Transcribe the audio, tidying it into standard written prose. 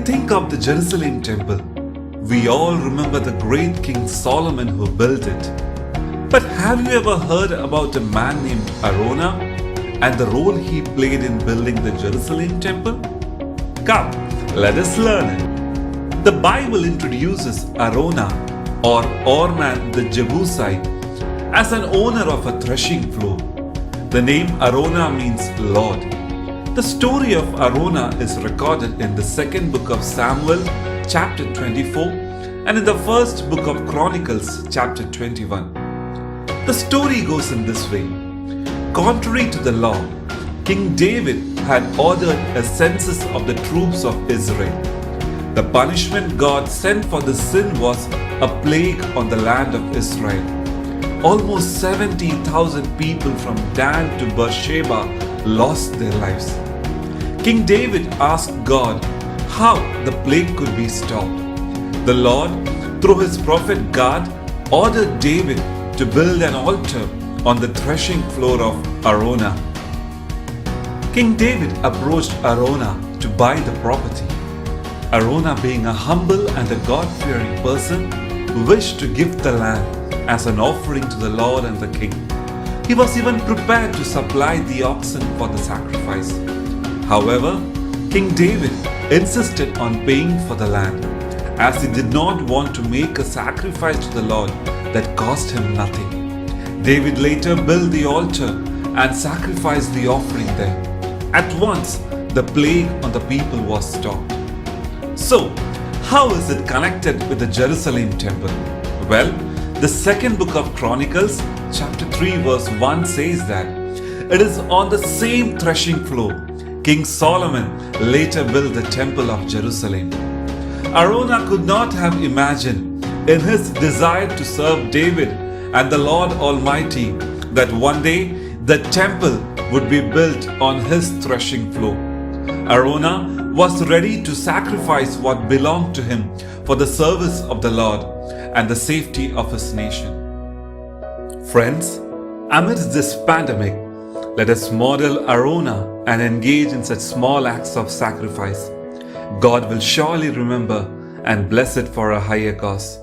think of the Jerusalem temple, we all remember the great King Solomon who built it. But have you ever heard about a man named Araunah and the role he played in building the Jerusalem temple? Come, let us learn it. The Bible introduces Araunah or Ornan the Jebusite as an owner of a threshing floor. The name Araunah means Lord. The story of Araunah is recorded in the second book of Samuel, chapter 24, and in the first book of Chronicles, chapter 21. The story goes in this way. Contrary to the law, King David had ordered a census of the troops of Israel. The punishment God sent for this sin was a plague on the land of Israel. Almost 70,000 people from Dan to Beersheba lost their lives. King David asked God how the plague could be stopped. The Lord, through his prophet Gad, ordered David to build an altar on the threshing floor of Araunah. King David approached Araunah to buy the property. Araunah, being a humble and a God-fearing person, wished to give the land as an offering to the Lord and the king. He was even prepared to supply the oxen for the sacrifice. However, King David insisted on paying for the land, as he did not want to make a sacrifice to the Lord that cost him nothing. David later built the altar and sacrificed the offering there. At once, the plague on the people was stopped. So, how is it connected with the Jerusalem temple? Well, the second book of Chronicles, chapter 3, verse 1 says that it is on the same threshing floor King Solomon later built the temple of Jerusalem. Araunah could not have imagined in his desire to serve David and the Lord Almighty that one day the temple would be built on his threshing floor. Araunah was ready to sacrifice what belonged to him for the service of the Lord and the safety of his nation. Friends, amidst this pandemic, let us model Araunah and engage in such small acts of sacrifice. God will surely remember and bless it for a higher cause.